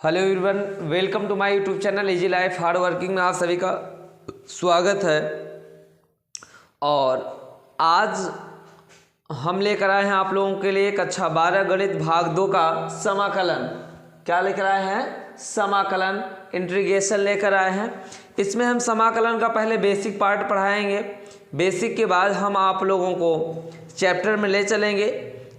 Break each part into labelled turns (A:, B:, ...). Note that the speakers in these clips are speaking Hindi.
A: Hello everyone, welcome to my YouTube channel easy life hard working में आप सभी का स्वागत है। और आज हम लेकर आए हैं आप लोगों के लिए कक्षा 12 गणित भाग 2 का समाकलन। क्या लेकर आए हैं? समाकलन, इंटीग्रेशन लेकर आए हैं। इसमें हम समाकलन का पहले बेसिक पार्ट पढ़ाएंगे। बेसिक के बाद हम आप लोगों को चैप्टर में ले चलेंगे,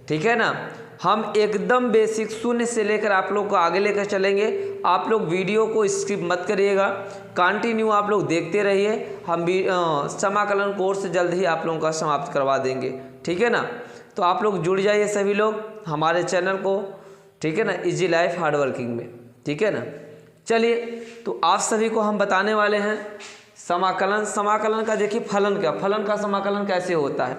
A: ठीक है ना। हम एकदम बेसिक शून्य से लेकर आप लोग को आगे लेकर चलेंगे। आप लोग वीडियो को स्किप मत करिएगा, कंटिन्यू आप लोग देखते रहिए। हम समाकलन कोर्स जल्द ही आप लोगों का समाप्त करवा देंगे, ठीक है ना। तो आप लोग जुड़ जाइए सभी लोग हमारे चैनल को, ठीक है ना, इजी लाइफ हार्ड वर्किंग में, ठीक है ना। चलिए, तो आप सभी को हम बताने वाले हैं समाकलन। समाकलन का देखिए फलन क्या, फलन का समाकलन कैसे होता है।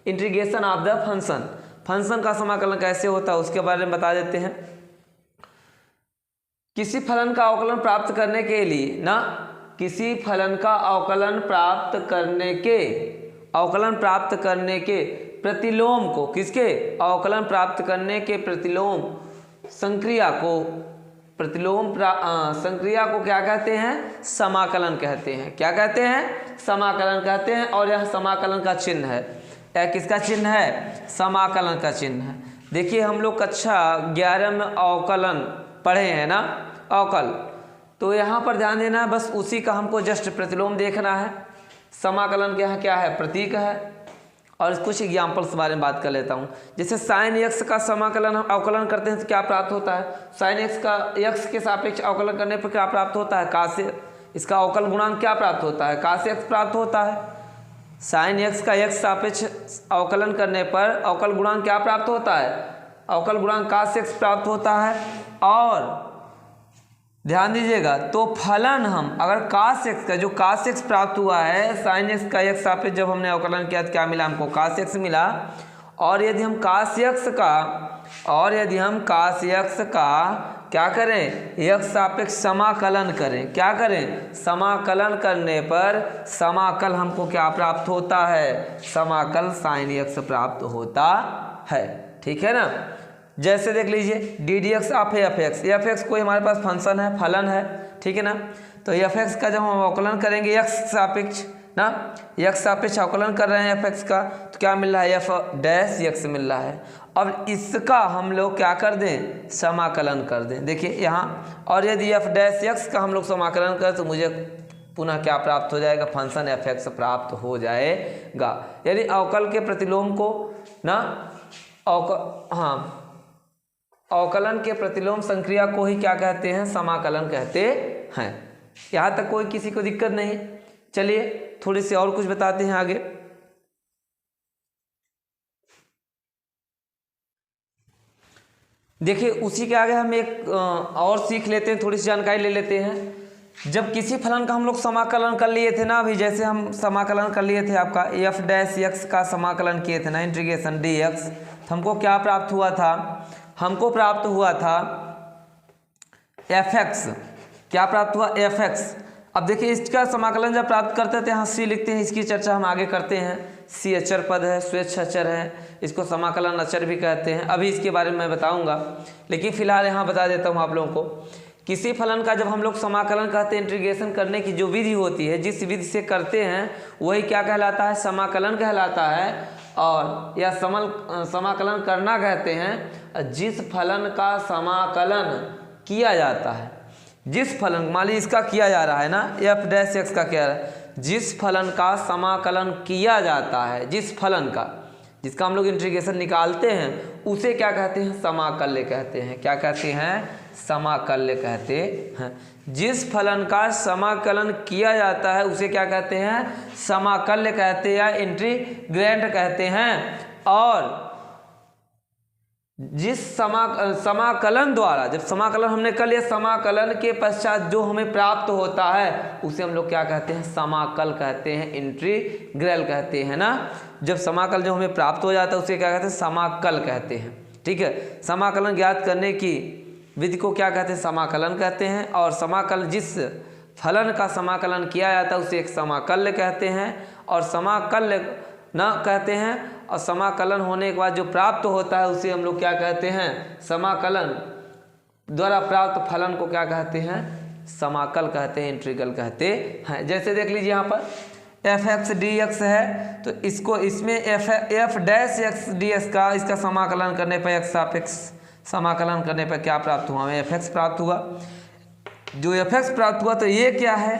A: Integration of the function, function का समाकलन कैसे होता है उसके बारे में बता देते हैं। किसी फलन का अवकलन प्राप्त करने के लिए ना, किसी फलन का अवकलन प्राप्त करने के प्रतिलोम को, किसके अवकलन प्राप्त करने के प्रतिलोम संक्रिया को, संक्रिया को क्या कहते हैं? समाकलन कहते हैं। क्या कहते हैं? समाकलन कहते हैं। और यह समाकलन का चिन्ह है। यह किसका चिन्ह है? समाकलन का चिन्ह है। देखिए, हम लोग कक्षा 11 में अवकलन पढ़े हैं ना, अवकल। तो यहाँ पर ध्यान देना है, बस उसी का हमको जस्ट प्रतिलोम देखना है। समाकलन के यहाँ क्या है? प्रतीक है। और कुछ एग्जाम्पल्स के बारे में बात कर लेता हूँ। जैसे साइन एक्स का समाकलन हम अवकलन करते हैं तो क्या प्राप्त होता है? साइन एक्स का एक्स के सापेक्ष अवकलन करने पर क्या प्राप्त होता है? कासे। इसका अवकल गुणांक क्या प्राप्त होता है? कासे एक्स प्राप्त होता है। साइन एक्स का एक्स सापेक्ष अवकलन करने पर अवकल गुणांक क्या प्राप्त होता है? अवकल गुणांक कास एक्स प्राप्त होता है। और ध्यान दीजिएगा, तो फलन हम अगर कास एक्स का, जो कास एक्स प्राप्त हुआ है साइन एक्स का एक्स सापेक्ष जब हमने अवकलन किया तो क्या मिला हमको? कास एक्स मिला। और यदि हम कास एक्स का क्या करें? एक्स सापेक्ष समाकलन करें। क्या करें? समाकलन करने पर समाकल हमको क्या प्राप्त होता है? समाकल साइन एक्स प्राप्त होता है, ठीक है ना। जैसे देख लीजिए D D x of F x कोई हमारे पास फंक्शन है, फलन है, ठीक है ना। तो एफ एक्स का जब हम अवकलन करेंगे एक्स सापेक्ष ना, एक्स सापेक्ष अवकलन कर रहे हैं एफ एक्स का, तो क्या मिल रहा है? एफ डैश एक्स मिल रहा है। अब इसका हम लोग क्या कर दें? समाकलन कर दें। देखिए यहाँ, और यदि एफ डैश एक्स का हम लोग समाकलन करें तो मुझे पुनः क्या प्राप्त हो जाएगा? फंक्शन एफ एक्स प्राप्त हो जाएगा। यदि अवकल के प्रतिलोम को ना, अवकलन के प्रतिलोम संक्रिया को ही क्या कहते हैं? समाकलन कहते हैं। यहाँ तक कोई किसी को दिक्कत नहीं। चलिए थोड़ी सी और कुछ बताते हैं आगे। देखिए, उसी के आगे हम एक और सीख लेते हैं, थोड़ी सी जानकारी ले लेते हैं। जब किसी फलन का हम लोग समाकलन कर लिए थे ना, अभी जैसे हम समाकलन कर लिए थे आपका एफ डैश एक्स का समाकलन किए थे ना, इंटीग्रेशन डी एक्स, तो हमको क्या प्राप्त हुआ था? हमको प्राप्त हुआ था एफ एक्स। क्या प्राप्त हुआ? F x. अब देखिए, इसका समाकलन जब प्राप्त करते थे, यहाँ सी लिखते हैं, इसकी चर्चा हम आगे करते हैं। सी अचर पद है, स्वेच्छ अचर है, इसको समाकलन अचर भी कहते हैं। अभी इसके बारे में मैं बताऊंगा, लेकिन फिलहाल यहाँ बता देता हूँ आप लोगों को। किसी फलन का जब हम लोग समाकलन कहते हैं, इंटीग्रेशन करने की जो विधि होती है, जिस विधि से करते हैं वही क्या कहलाता है? समाकलन कहलाता है। और यह समाकलन करना कहते हैं जिस फलन का समाकलन किया जाता है, जिस फलन, मान लीजिए इसका किया जा रहा है ना, एफ डैश एक्स का क्या है? जिस फलन का समाकलन किया जाता है, जिस फलन का, जिसका हम लोग इंटीग्रेशन निकालते हैं, उसे क्या कहते हैं? समाकल्य कहते हैं। क्या कहते हैं? समाकल्य कहते हैं। जिस फलन का समाकलन किया जाता है उसे क्या कहते हैं? समाकल्य कहते हैं या इंटीग्रेंट कहते हैं। और जिस समाकलन द्वारा, जब समाकलन हमने कर लिया, समाकलन के पश्चात जो हमें प्राप्त होता है उसे हम लोग क्या कहते हैं? समाकल कहते हैं, इंटीग्रल कहते हैं ना। जब समाकल जो हमें प्राप्त हो जाता है उसे क्या कहते हैं? समाकल कहते हैं, ठीक है। समाकलन ज्ञात करने की विधि को क्या कहते हैं? समाकलन कहते हैं। और समाकल, जिस फलन का समाकलन किया जाता है उसे एक समाकल्य कहते हैं। और समाकल्य न कहते हैं। और समाकलन होने के बाद जो प्राप्त होता है उसे हम लोग क्या कहते हैं? समाकलन द्वारा प्राप्त फलन को क्या कहते हैं, समाकल कहते हैं, इंटीग्रल कहते हैं। जैसे देख लीजिए यहाँ पर एफ एक्स डी एक्स है, तो इसको इसमें F dash x D x का इसका समाकलन करने पर एक्स सापेक्ष समाकलन करने पर क्या प्राप्त हुआ, हमें एफ एक्स प्राप्त हुआ। जो एफ एक्स प्राप्त हुआ तो ये क्या है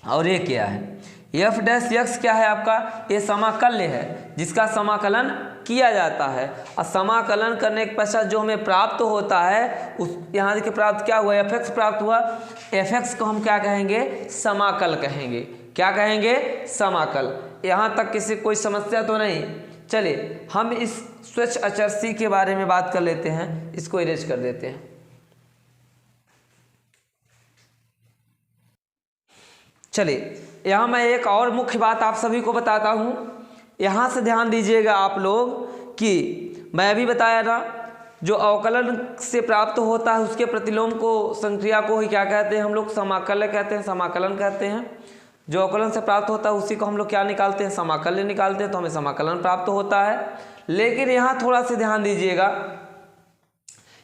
A: और ये क्या है, एफ डैश एक्स क्या है आपका, ये समाकल्य है जिसका समाकलन किया जाता है, और समाकलन करने के पश्चात जो हमें प्राप्त होता है उस यहाँ देखिए प्राप्त क्या हुआ, एफ एक्स प्राप्त हुआ। एफ एक्स को हम क्या कहेंगे, समाकल कहेंगे। क्या कहेंगे, समाकल। यहाँ तक किसी कोई समस्या तो नहीं। चलिए हम इस स्वच्छ अचर सी के बारे में बात कर लेते हैं, इसको इरेज कर देते हैं। चलिए यहाँ मैं एक और मुख्य बात आप सभी को बताता हूँ, यहाँ से ध्यान दीजिएगा आप लोग कि मैं अभी बताया ना, जो अवकलन से प्राप्त होता है उसके प्रतिलोम को संक्रिया को ही क्या कहते हैं, हम लोग समाकल्य कहते हैं, समाकलन कहते हैं। जो अवकलन से प्राप्त होता है उसी को हम लोग क्या निकालते हैं, समाकल्य निकालते हैं, तो हमें समाकलन प्राप्त होता है। लेकिन यहाँ थोड़ा सा ध्यान दीजिएगा,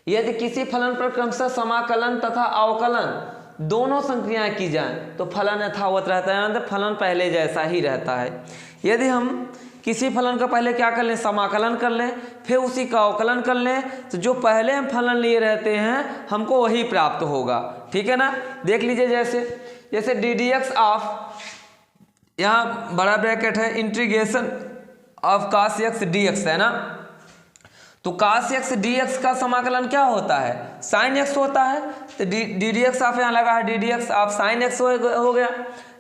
A: यदि किसी फलन पर क्रमशः समाकलन तथा अवकलन दोनों संक्रियाएं की जाएं तो फलन यथावत रहता है, यानी फलन पहले जैसा ही रहता है। यदि हम किसी फलन का पहले क्या कर लें, समाकलन कर लें, फिर उसी का अवकलन कर लें, तो जो पहले हम फलन लिए रहते हैं हमको वही प्राप्त होगा। ठीक है ना। देख लीजिए जैसे डी डी एक्स ऑफ, यहाँ बड़ा ब्रैकेट है, integration of cos X D X है ना, तो कास एक्स डी एक्स का समाकलन क्या होता है, साइन एक्स होता है। तो डी डी एक्स ऑफ यहाँ लगा है, D D x of sine x हो गया।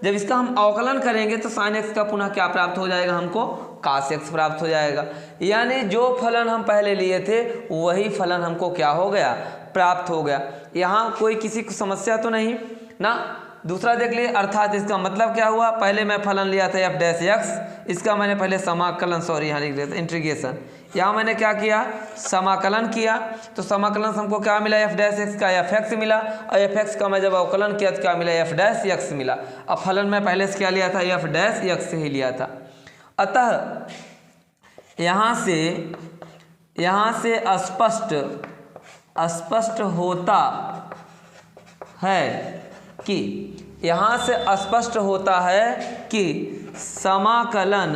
A: जब इसका हम अवकलन करेंगे तो साइन एक्स का पुनः क्या प्राप्त हो जाएगा, हमको कास एक्स प्राप्त हो जाएगा। यानी जो फलन हम पहले लिए थे वही फलन हमको क्या हो गया, प्राप्त हो गया। यहाँ कोई किसी को समस्या तो नहीं ना। दूसरा देख लिए, अर्थात इसका मतलब क्या हुआ, पहले मैं फलन लिया था एफ डैश एक्स, इसका मैंने पहले समाकलन, सॉरी यहाँ लिख दिया था इंटीग्रेशन, यहाँ मैंने क्या किया, समाकलन किया, तो समाकलन से हमको क्या मिला, एफ डैश एक्स का एफ एक्स मिला, और एफ एक्स का मैं जब अवकलन किया तो क्या मिला, एफ डैश एक्स मिला। अब फलन मैं पहले से क्या लिया था, एफ डैश एक्स से ही लिया था। अतः यहाँ से स्पष्ट होता है कि समाकलन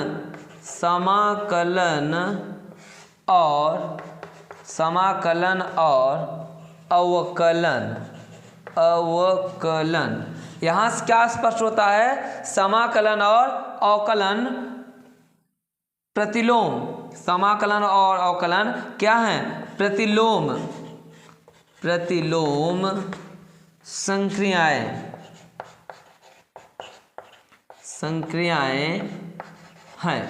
A: और अवकलन यहाँ से क्या स्पष्ट होता है, समाकलन और अवकलन प्रतिलोम, समाकलन और अवकलन क्या है, प्रतिलोम संक्रियाएं हैं।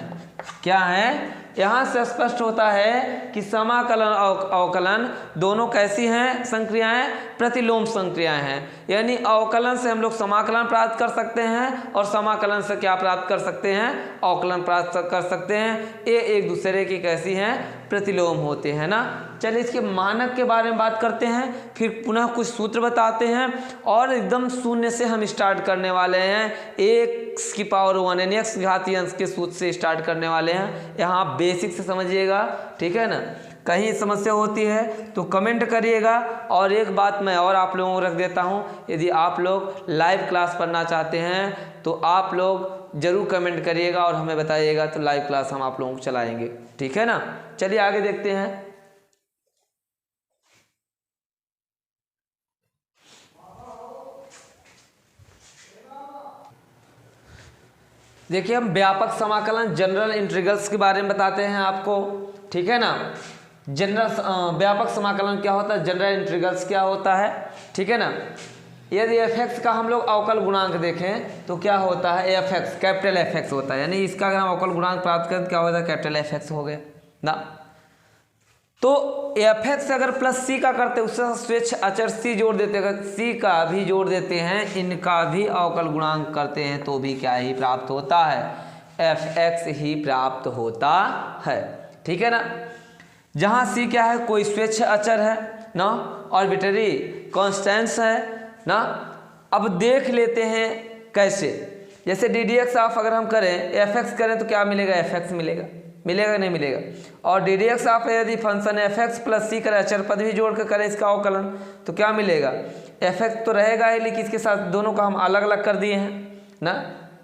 A: क्या है, यहाँ से स्पष्ट होता है कि समाकलन और अवकलन दोनों कैसी हैं, संक्रियाएं, प्रतिलोम संक्रियाएं हैं। यानी अवकलन से हम लोग समाकलन प्राप्त कर सकते हैं और समाकलन से क्या प्राप्त कर सकते हैं, अवकलन प्राप्त कर सकते हैं। ये एक दूसरे की कैसी हैं, प्रतिलोम होते हैं ना। चलिए इसके मानक के बारे में बात करते हैं, फिर पुनः कुछ सूत्र बताते हैं और एकदम शून्य से हम स्टार्ट करने वाले हैं। एक्स की पावर 1 यानी एक्स घातीय अंश के सूत्र से स्टार्ट करने वाले हैं। यहाँ बेसिक से समझिएगा, ठीक है ना। कहीं समस्या होती है तो कमेंट करिएगा। और एक बात मैं और आप लोगों को रख देता हूँ, यदि आप लोग लाइव क्लास पढ़ना चाहते हैं तो आप लोग ज़रूर कमेंट करिएगा और हमें बताइएगा, तो लाइव क्लास हम आप लोगों को चलाएंगे, ठीक है ना। चलिए आगे देखते हैं। देखिए हम व्यापक समाकलन जनरल इंटीग्रल्स के बारे में बताते हैं आपको, ठीक है ना। जनरल व्यापक समाकलन क्या होता है, जनरल इंटीग्रल्स क्या होता है, ठीक है ना। यदि एफ एक्स का हम लोग अवकल गुणांक देखें तो क्या होता है, F x capital F x होता है, यानी इसका अगर हम अवकल गुणांक प्राप्त करें तो क्या होता है, कैपिटल एफ एक्स हो गया ना। तो एफ एक्स अगर प्लस सी का करते उससे स्वेच्छ अचर सी जोड़ देते, अगर सी का भी जोड़ देते हैं, इनका भी अवकल गुणांक करते हैं तो भी क्या ही प्राप्त होता है, एफ एक्स ही प्राप्त होता है, ठीक है ना। जहाँ सी क्या है, कोई स्वेच्छ अचर है ना, आर्बिट्ररी कांस्टेंट्स है ना। अब देख लेते हैं कैसे, जैसे डी डी एक्स ऑफ अगर हम करें एफ एक्स करें तो क्या मिलेगा, एफ एक्स मिलेगा, मिलेगा नहीं मिलेगा। और डी डी एक्स आप यदि फंक्शन एफ एक्स प्लस सी करे, अचर पद भी जोड़ कर करें इसका अवकलन, तो क्या मिलेगा, एफ एक्स तो रहेगा ही, लेकिन इसके साथ दोनों का हम अलग अलग कर दिए हैं ना,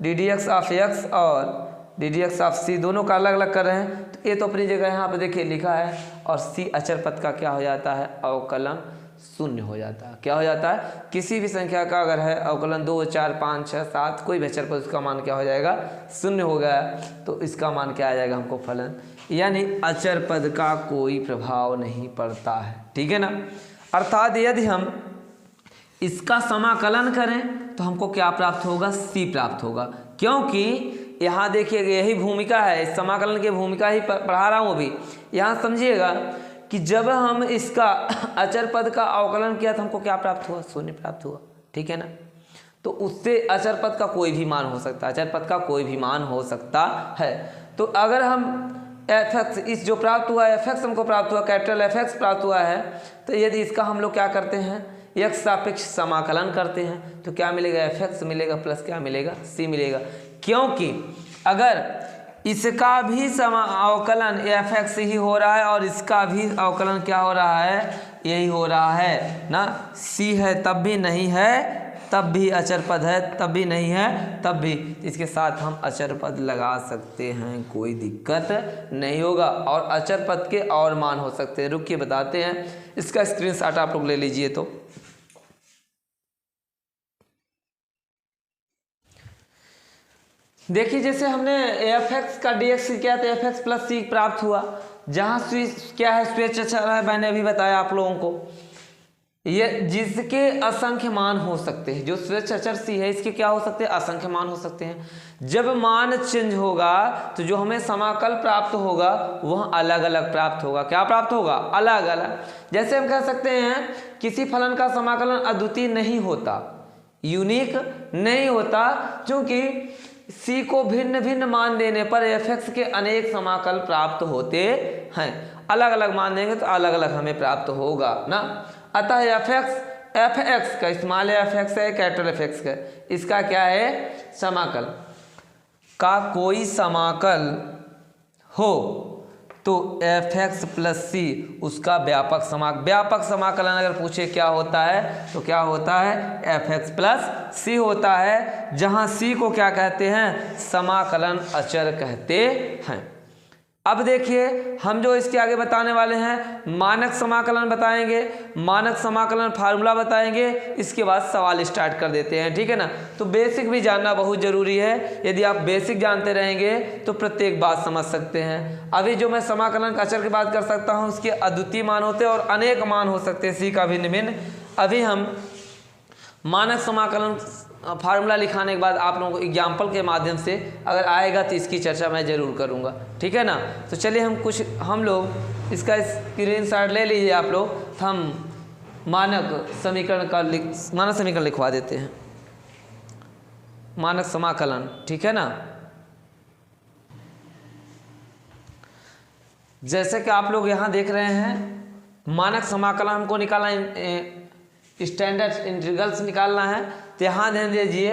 A: D D x of x और डी डी एक्स ऑफ सी दोनों का अलग अलग कर रहे हैं। तो ये तो अपनी जगह यहाँ पे देखिए लिखा है, और सी अचर पद का क्या हो जाता है, अवकलन शून्य हो जाता है। क्या हो जाता है, किसी भी संख्या का अगर है अवकलन 2 4 5 6 7 कोई भी अचर पद, उसका मान क्या हो जाएगा, शून्य हो गया, तो इसका मान क्या आ जाएगा हमको फलन, यानी अचर पद का कोई प्रभाव नहीं पड़ता है। ठीक है ना। अर्थात यदि हम इसका समाकलन करें तो हमको क्या प्राप्त होगा, सी प्राप्त होगा, क्योंकि यहाँ देखिए यही भूमिका है, इस समाकलन की भूमिका ही पढ़ा रहा हूँ अभी। यहाँ समझिएगा कि जब हम इसका अचर पद का अवकलन किया तो हमको क्या प्राप्त हुआ, शून्य प्राप्त हुआ। ठीक है ना। तो उससे अचर पद का कोई भी मान हो सकता है, अचर पद का कोई भी मान हो सकता है। तो अगर हम एफ एक्स, इस जो प्राप्त हुआ एफ एक्स हमको प्राप्त हुआ, कैपिटल एफ एक्स प्राप्त हुआ है, तो यदि इसका हम लोग क्या करते हैं, एक्स सापेक्ष समाकलन करते हैं, तो क्या मिलेगा, एफ एक्स मिलेगा प्लस क्या मिलेगा, सी मिलेगा। क्योंकि अगर इसका भी अवकलन एफ एक्स ही हो रहा है और इसका भी अवकलन क्या हो रहा है, यही हो रहा है ना, सी है तब भी नहीं है, तब भी अचर पद है, तब भी नहीं है, तब भी, इसके साथ हम अचर पद लगा सकते हैं, कोई दिक्कत नहीं होगा। और अचर पद के और मान हो सकते हैं, रुकिए बताते हैं, इसका स्क्रीनशॉट आप लोग ले लीजिए। तो देखिए जैसे हमने एफ एक्स का डी एक्स किया तो एफ एक्स प्लस सी प्राप्त हुआ, जहाँ क्या है, स्वेच्छ अचर है, मैंने अभी बताया आप लोगों को, ये जिसके असंख्य मान हो सकते हैं, जो स्वेच्छ अचर सी है इसके क्या हो सकते हैं, असंख्य मान हो सकते हैं। जब मान चेंज होगा तो जो हमें समाकल प्राप्त होगा वह अलग अलग प्राप्त होगा। क्या प्राप्त होगा, अलग अलग। जैसे हम कह सकते हैं किसी फलन का समाकलन अद्वितीय नहीं होता, यूनिक नहीं होता, क्योंकि सी को भिन्न भिन्न मान देने पर एफ एक्स के अनेक समाकल प्राप्त होते हैं। अलग अलग मान देंगे तो अलग अलग हमें प्राप्त होगा ना। अतः एफ एक्स का स्मॉल एफ एक्स है, कैपिटल एफ एक्स का, इसका क्या है, समाकल का कोई समाकल हो तो एफ एक्स प्लस सी उसका व्यापक समाकलन अगर पूछे क्या होता है, तो क्या होता है, एफ एक्स प्लस सी होता है, जहां सी को क्या कहते हैं, समाकलन अचर कहते हैं। अब देखिए हम जो इसके आगे बताने वाले हैं, मानक समाकलन बताएंगे, मानक समाकलन फार्मूला बताएंगे, इसके बाद सवाल स्टार्ट कर देते हैं। ठीक है ना। तो बेसिक भी जानना बहुत ज़रूरी है, यदि आप बेसिक जानते रहेंगे तो प्रत्येक बात समझ सकते हैं। अभी जो मैं समाकलन अचर की बात कर सकता हूँ, उसके अद्वितीय मान होते हैं और अनेक मान हो सकते हैं, सी का भिन्न भिन्न। अभी हम मानक समाकलन फार्मूला लिखाने के बाद आप लोगों को एग्जाम्पल के माध्यम से अगर आएगा तो इसकी चर्चा मैं ज़रूर करूँगा। ठीक है ना। तो चलिए हम लोग इसका स्क्रीनशॉट ले लीजिए आप लोग, तो हम मानक समीकरण लिखवा देते हैं, मानक समाकलन। ठीक है ना। जैसे कि आप लोग यहाँ देख रहे हैं, मानक समाकलन हमको निकालना, स्टैंडर्ड इंटीग्रल्स निकालना है। तो यहाँ ध्यान दीजिए,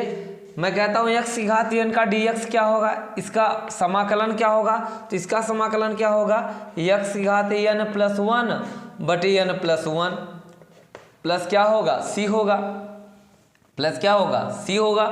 A: मैं कहता हूँ एक्स की घात n का dx क्या होगा, इसका समाकलन क्या होगा, तो इसका समाकलन क्या होगा, एक्स की घात n प्लस 1 बटे n प्लस 1 प्लस क्या होगा, c होगा, प्लस क्या होगा, c होगा।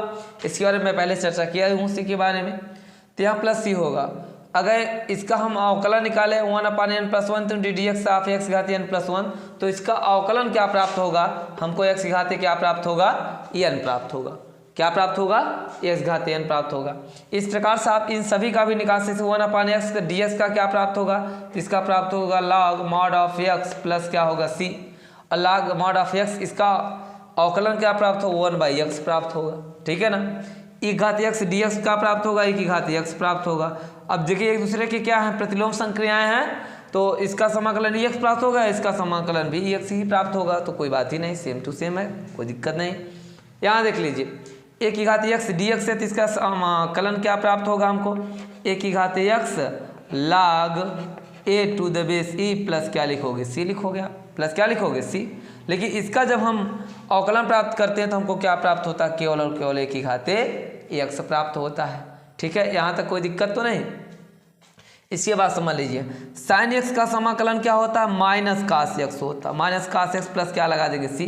A: इसके बारे में मैं पहले चर्चा किया हूँ c के बारे में। तो यहाँ प्लस c होगा। अगर इसका हम अवकलन निकालें 1/n प्लस 1 तो D D x of x घात n प्लस 1, तो इसका अवकलन क्या प्राप्त होगा, हमको एक्स घात क्या प्राप्त होगा, n प्राप्त होगा। क्या प्राप्त होगा, एक्स घात n प्राप्त होगा। इस प्रकार से आप इन सभी का भी निकाल सकते हैं। 1/x का डी एक्स का क्या प्राप्त होगा, तो इसका प्राप्त होगा log mod of x plus क्या होगा c, और log mod ऑफ x, इसका अवकलन क्या प्राप्त होगा, 1/x प्राप्त होगा। ठीक है ना। e घात x dx का प्राप्त होगा, e की घात x प्राप्त होगा। अब देखिए एक दूसरे के क्या हैं, प्रतिलोम संक्रियाएं हैं, तो इसका समाकलन ex प्राप्त होगा, इसका समाकलन भी ex ही प्राप्त होगा, तो कोई बात ही नहीं, सेम टू सेम है, कोई दिक्कत नहीं। यहाँ देख लीजिए, a की घात x dx है, तो इसका समाकलन क्या प्राप्त होगा हमको, a की घात x log a to the base e plus क्या लिखोगे, c लिखोगे, प्लस क्या लिखोगे, c। लेकिन इसका जब हम अवकलन प्राप्त करते हैं तो हमको क्या प्राप्त होता है, केवल और केवल a की घात x प्राप्त होता है। ठीक है, यहाँ तक कोई दिक्कत तो नहीं। इसके बाद समझ लीजिए साइन एक्स का समाकलन क्या होता है, माइनस कास एक्स होता है। माइनस कास एक्स प्लस क्या लगा देंगे सी।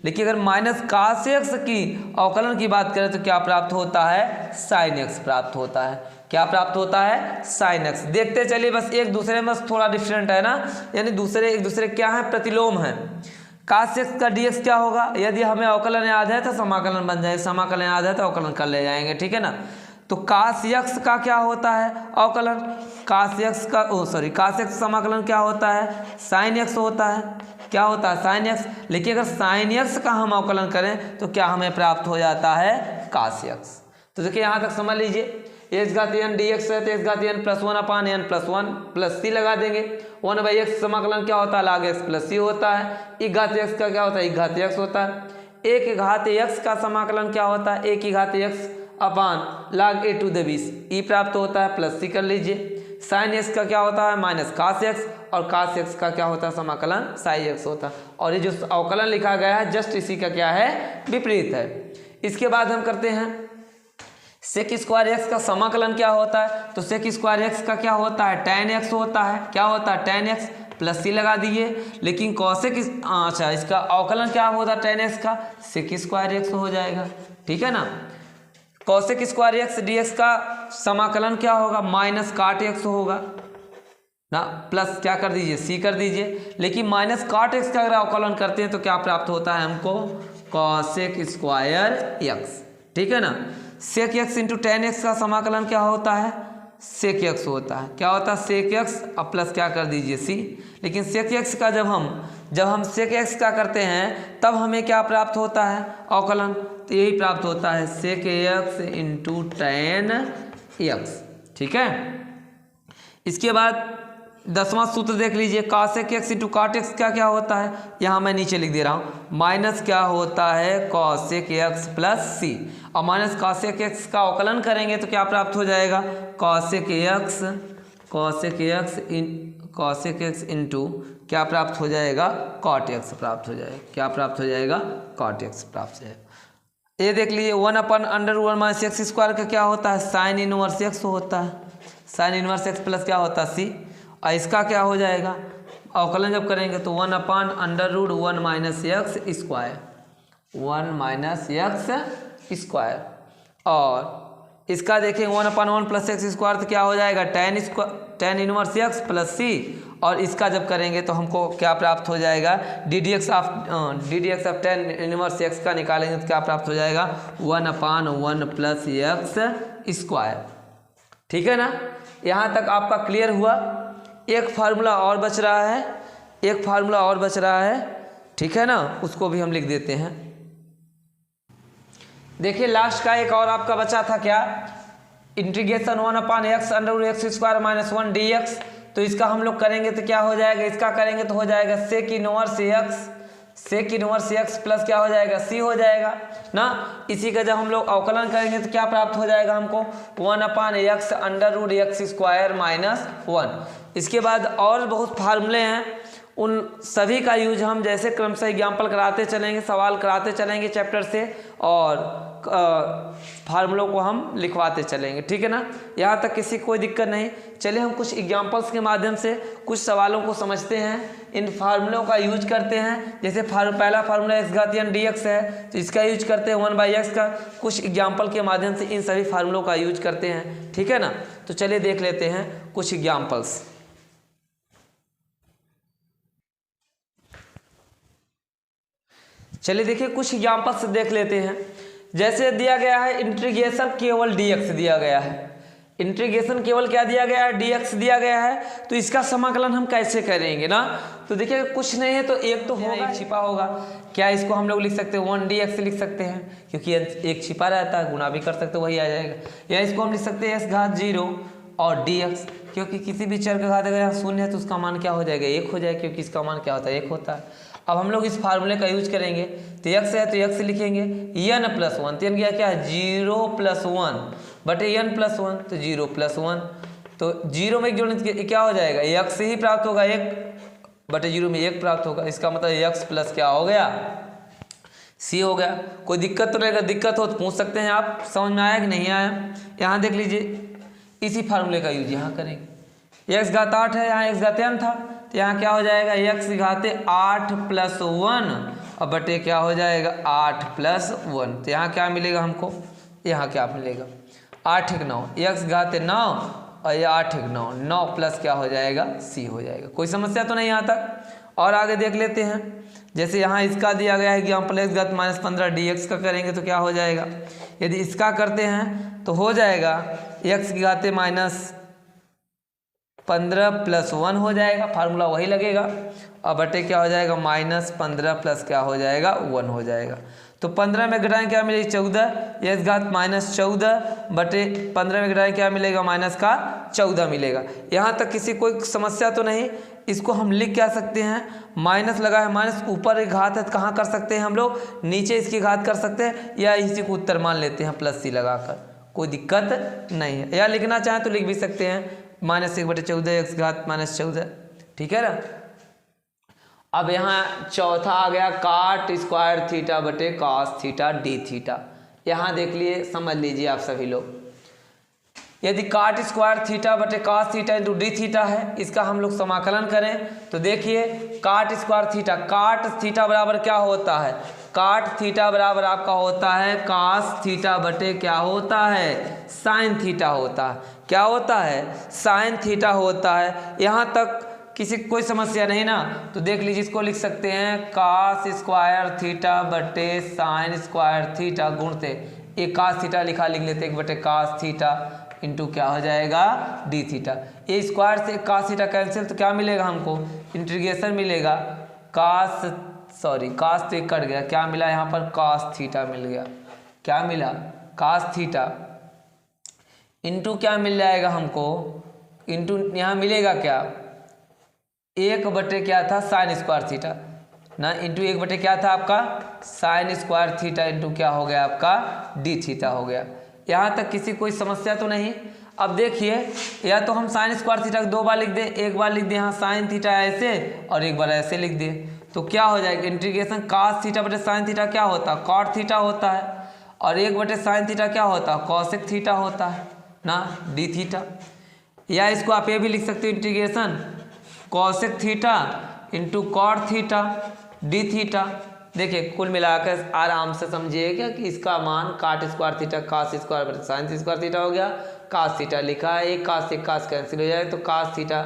A: लेकिन अगर माइनस कास एक्स की अवकलन की बात करें तो क्या प्राप्त होता है, साइन एक्स प्राप्त होता है। क्या प्राप्त होता है, साइन एक्स। देखते चलिए बस एक दूसरे में बस थोड़ा डिफरेंट है ना, यानी दूसरे एक दूसरे क्या है, प्रतिलोम है। कास एक्स का डीएक्स क्या होगा, यदि हमें अवकलन याद है तो समाकलन बन जाए, समाकलन याद है तो अवकलन कर ले जाएंगे, ठीक है ना। तो कास एक्स का क्या होता है अवकलन, कास एक्स का कास एक्स समाकलन क्या होता है, साइन एक्स होता है। क्या होता है, साइन एक्स। लेकिन अगर साइन एक्स का हम अवकलन करें तो क्या हमें प्राप्त हो जाता है, कास एक्स। तो देखिए यहाँ तक समझ लीजिए, एच घात एन डी एक्स है तो एच घात N plus one upon N plus one plus C लगा देंगे। वन बाई एक्स समाकलन क्या होता है, लाग एक्स प्लस सी होता है। एक घात एक्स का क्या होता है, एक घात एक्स होता है। एक घात एक्स का समाकलन क्या होता है, एक ही घात एक्स अपान लाग ए टू द 20 ई प्राप्त होता है, प्लस सी कर लीजिए। साइन एक्स का क्या होता है, माइनस कास एक्स, और कास एक्स का क्या होता है समाकलन, साइन एक्स होता है। और ये जो अवकलन लिखा गया है जस्ट इसी का क्या है, विपरीत है। इसके बाद हम करते हैं सेक स्क्वायर एक्स का समाकलन क्या होता है, तो सेक स्क्वायर एक्स का क्या होता है, tan एक्स होता है। क्या होता है, tan एक्स प्लस सी लगा दीजिए। लेकिन कौशिक अच्छा इसका अवकलन क्या होता है tan एक्स का, सेक स्क्वायर एक्स हो जाएगा, ठीक है ना। Cosec square x D x का समाकलन क्या होगा, माइनस काट एक्स होगा ना, प्लस क्या कर दीजिए सी कर दीजिए। लेकिन माइनस काट एक्स का अगर अवकलन करते हैं तो क्या प्राप्त होता है हमको, कौशिक स्क्वायर एक्स, ठीक है ना। Sec X into tan X का समाकलन क्या होता है, सेक एक्स होता है। क्या होता है, सेक एक्स अब प्लस क्या कर दीजिए सी। लेकिन सेक एक्स का जब हम सेक एक्स का करते हैं तब हमें क्या प्राप्त होता है अवकलन, तो यही प्राप्त होता है sec X into tan X, ठीक है। इसके बाद 10वां सूत्र देख लीजिए, cosec X into cot X क्या क्या होता है, यहाँ मैं नीचे लिख दे रहा हूँ, माइनस क्या होता है कॉसेक एक्स प्लस सी। और माइनस कॉसेक एक्स का अवकलन करेंगे तो क्या प्राप्त हो जाएगा, कॉसेक एक्स इंटू क्या प्राप्त हो जाएगा, कॉट एक्स प्राप्त हो जाएगा। क्या प्राप्त हो जाएगा, कॉट एक्स प्राप्त हो जाएगा। ये देख लीजिए 1/√1 माइनस एक्स स्क्वायर का क्या होता है, साइन इनवर्स एक्स होता है। साइन इनवर्स एक्स प्लस क्या होता है सी। और इसका क्या हो जाएगा अवकलन जब करेंगे तो 1/√1 minus x square, 1 minus x square. और इसका देखें 1/1 प्लस एक्स स्क्वायर तो क्या हो जाएगा, tan इनवर्स एक्स प्लस सी। और इसका जब करेंगे तो हमको क्या प्राप्त हो जाएगा, D D x of tan inverse x का निकालेंगे तो क्या प्राप्त हो जाएगा, 1/1 प्लस एक्स स्क्वायर, ठीक है ना। यहाँ तक आपका क्लियर हुआ। एक फार्मूला और बच रहा है, ठीक है ना, उसको भी हम लिख देते हैं। देखिए लास्ट का एक और आपका बचा था क्या, इंटीग्रेशन 1/x√x² माइनस 1 dx। तो इसका हम लोग करेंगे तो क्या हो जाएगा, इसका करेंगे तो हो जाएगा सेक इनवर्स एक्स प्लस क्या हो जाएगा, सी हो जाएगा ना। इसी का जब हम लोग अवकलन करेंगे तो क्या प्राप्त हो जाएगा हमको, 1/x√x² माइनस 1। इसके बाद और बहुत फार्मूले हैं, उन सभी का यूज हम जैसे क्रमशः एग्जाम्पल कराते चलेंगे, सवाल कराते चलेंगे चैप्टर से, और फार्मूलों को हम लिखवाते चलेंगे, ठीक है ना। यहाँ तक किसी कोई दिक्कत नहीं। चलिए हम कुछ एग्जाम्पल्स के माध्यम से कुछ सवालों को समझते हैं, इन फार्मूलों का यूज करते हैं। जैसे पहला फार्मूला x घात n dx है तो इसका यूज करते हैं 1/x का। कुछ एग्जाम्पल के माध्यम से इन सभी फार्मूलों का यूज करते हैं, ठीक है ना। तो चलिए देख लेते हैं कुछ एग्जाम्पल्स। चलिए देखिए कुछ एग्जाम्पल्स देख लेते हैं। जैसे दिया गया है इंटीग्रेशन केवल dx दिया गया है, इंटीग्रेशन केवल क्या दिया गया है, dx दिया गया है। तो इसका समाकलन हम कैसे करेंगे ना, तो देखिए कुछ नहीं है तो एक तो होगा, एक छिपा होगा। क्या इसको हम लोग लिख सकते हैं 1dx लिख सकते हैं, क्योंकि एक छिपा रहता है, गुना भी कर सकते वही आ जाएगा। या इसको हम लिख सकते हैं x घात 0 और dx, क्योंकि किसी भी चर का घात अगर यहाँ शून्य है तो उसका मान क्या हो जाएगा, 1 हो जाएगा, क्योंकि इसका मान क्या होता है, 1 होता है। अब हम लोग इस फार्मूले का यूज करेंगे, तो x है तो x लिखेंगे, n प्लस 1, तो n क्या है 0 + 1 बटे n + 1, तो 0 + 1। तो 0 में एक जोड़ने क्या हो जाएगा, x ही प्राप्त होगा, 1 बटे 0 में 1 प्राप्त होगा। इसका मतलब x प्लस क्या हो गया, c हो गया। कोई दिक्कत तो रहेगा, दिक्कत हो तो पूछ सकते हैं आप, समझ में आया कि नहीं आया। यहाँ देख लीजिए इसी फार्मूले का यूज यहाँ करेंगे, x घात 8 है, यहाँ x घात n था, तो यहाँ क्या हो जाएगा x घात 8 + 1 और बटे क्या हो जाएगा 8 + 1। तो यहाँ क्या मिलेगा हमको, यहाँ क्या मिलेगा 8 × 9, x घात 9 और ये 8 × 9, 9 प्लस क्या हो जाएगा c हो जाएगा। कोई समस्या तो नहीं यहाँ तक। और आगे देख लेते हैं, जैसे यहाँ इसका दिया गया है कि हम x घात -15 dx का करेंगे तो क्या हो जाएगा, यदि इसका करते हैं तो हो जाएगा x की घात -15 + 1 हो जाएगा, फार्मूला वही लगेगा, और बटे क्या हो जाएगा -15 प्लस क्या हो जाएगा 1 हो जाएगा। तो 15 में घटाएं क्या मिलेगी 14, x घात -14 बटे 15 में घटाएं क्या मिलेगा -14 मिलेगा। यहाँ तक किसी कोई समस्या तो नहीं। इसको हम लिख क्या सकते हैं, माइनस लगा है, माइनस ऊपर एक घात है तो कहाँ कर सकते हैं हम लोग, नीचे इसकी घात कर सकते हैं, या इसी को उत्तर मान लेते हैं +c लगाकर, कोई दिक्कत नहीं है। या लिखना चाहें तो लिख भी सकते हैं -1/14 x घात -14, ठीक है ना। अब यहाँ चौथा आ गया काट स्क्वायर थीटा बटे कॉस थीटा डी थीटा। यहाँ देख लिए, समझ लीजिए आप सभी लोग, यदि काट स्क्वायर थीटा बटे cos theta into D theta है, इसका हम लोग समाकलन करें तो देखिए काट स्क्वायर थीटा, काट थीटा बराबर क्या होता है, काट थीटा बराबर आपका होता है कॉस थीटा बटे क्या होता है साइन थीटा होता है। क्या होता है, साइन थीटा होता है। यहाँ तक किसी कोई समस्या नहीं ना, तो देख लीजिए इसको लिख सकते हैं कॉस स्क्वायर थीटा बटे साइन स्क्वायर थीटा गुणते, एक कॉस थीटा लिख लेते एक बटे कॉस थीटा इंटू क्या हो जाएगा डी थीटा। ये स्क्वायर से कॉस थीटा कैंसिल तो क्या मिलेगा हमको, इंटीग्रेशन मिलेगा कॉस तो कट गया, क्या मिला यहाँ पर कॉस थीटा मिल गया, क्या मिला कॉस थीटा इंटू क्या मिल जाएगा हमको, इंटू यहाँ मिलेगा क्या 1 बटे क्या था साइन स्क्वायर थीटा ना, इंटू 1 बटे क्या था आपका साइन स्क्वायर थीटा इंटू क्या हो गया आपका डी थीटा हो गया। यहाँ तक किसी कोई समस्या तो नहीं। अब देखिए, या तो हम साइन स्क्वायर थीटा 2 बार लिख दें, एक बार लिख दें यहाँ साइन थीटा ऐसे और एक बार ऐसे लिख दें, तो क्या हो जाएगा इंटीग्रेशन कॉस थीटा बटे साइन थीटा क्या होता है कॉट थीटा होता है, और 1 बटे साइन थीटा क्या होता है कॉसेक थीटा होता है ना डी थीटा। या इसको आप ये भी लिख सकते हो integration cosec theta into cot theta D theta. देखिए कुल मिलाकर आराम से समझिएगा कि इसका मान काट स्क्वायर थीटा कॉस स्क्वायर बटे साइन स्क्वायर थीटा हो गया, कॉस थीटा लिखा है, एक कॉस से कॉस कैंसिल हो जाए तो कॉस थीटा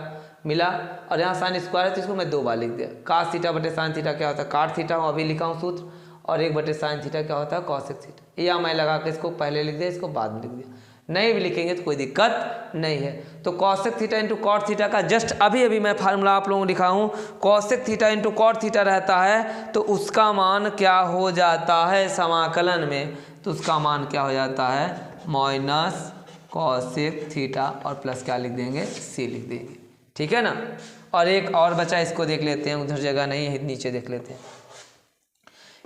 A: मिला, और यहाँ साइन स्क्वायर है तो इसको मैं 2 बार लिख दिया। कॉस थीटा बटे साइन थीटा क्या होता है काट थीटा, हूँ अभी लिखा हूँ सूत्र, और 1 बटे साइन थीटा क्या होता है कॉसेक थीटा। या मैं लगा के इसको पहले लिख दिया, इसको बाद में लिख दिया, नहीं भी लिखेंगे तो कोई दिक्कत नहीं है। तो cosec theta into cot theta का जस्ट अभी मैं फार्मूला आप लोगों को दिखा हूँ, cosec theta into cot theta रहता है तो उसका मान क्या हो जाता है समाकलन में, तो उसका मान क्या हो जाता है माइनस कॉसेक थीटा और प्लस क्या लिख देंगे सी लिख देंगे, ठीक है ना। और एक और बचा, इसको देख लेते हैं, उधर जगह नहीं है, नीचे देख लेते हैं।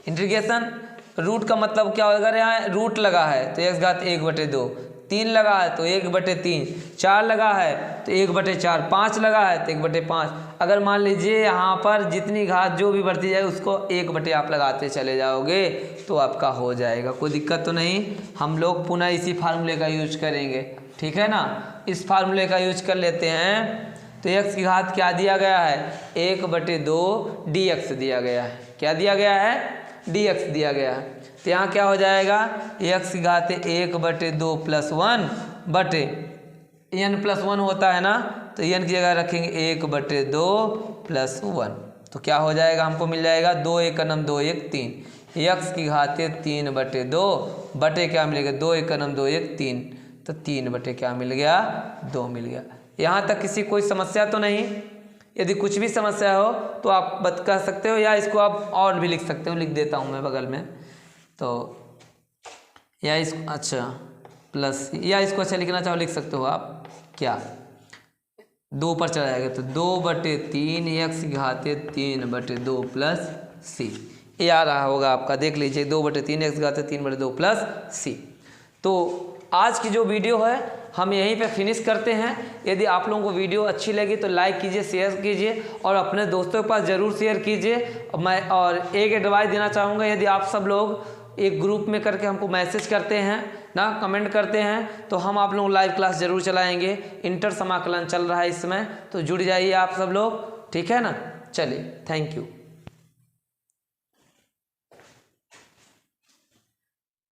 A: इंटीग्रेशन रूट का मतलब क्या होगा, अगर यहाँ रूट लगा है तो x घात 1/2, 3 लगा है तो 1/3, 4 लगा है तो 1/4, 5 लगा है तो 1/5। अगर मान लीजिए यहाँ पर जितनी घात जो भी बढ़ती जाए उसको 1 आप लगाते चले जाओगे तो आपका हो जाएगा, कोई दिक्कत तो नहीं। हम लोग पुनः इसी फार्मूले का यूज करेंगे, ठीक है ना। इस फार्मूले का यूज कर लेते हैं। तो x की घात क्या दिया गया है 1/2 dx दिया गया है, क्या दिया गया है dx दिया गया है। तो यहाँ क्या हो जाएगा x की घात 1/2 + 1 बटे n + 1 होता है ना, तो n की जगह रखेंगे 1/2 + 1, तो क्या हो जाएगा हमको मिल जाएगा 2 × 1 = 2 × 1 3, x की घात 3/2 बटे क्या मिलेगा 2 × 1 = 2 × 1 3, तो 3 बटे क्या मिल गया 2 मिल गया। यहाँ तक किसी कोई समस्या तो नहीं। यदि कुछ भी समस्या हो तो आप कह सकते हो, या इसको आप और भी लिख सकते हो, लिख देता हूँ मैं बगल में, तो या इस अच्छा प्लस, या इसको अच्छा लिखना चाहो लिख सकते हो आप, क्या 2 पर चला जाएगा तो 2/3 x की घात 3/2 प्लस c, ये आ रहा होगा आपका, देख लीजिए 2/3 x की घात 3/2 प्लस c। तो आज की जो वीडियो है हम यहीं पे फिनिश करते हैं। यदि आप लोगों को वीडियो अच्छी लगी तो लाइक कीजिए, शेयर कीजिए और अपने दोस्तों के पास ज़रूर शेयर कीजिए। मैं और एक एडवाइस देना चाहूँगा, यदि आप सब लोग एक ग्रुप में करके हमको मैसेज करते हैं ना कमेंट करते हैं तो हम आप लोग लाइव क्लास जरूर चलाएंगे। इंटर समाकलन चल रहा है इस समय, तो जुड़ जाइए आप सब लोग, ठीक है ना। चलिए, थैंक यू।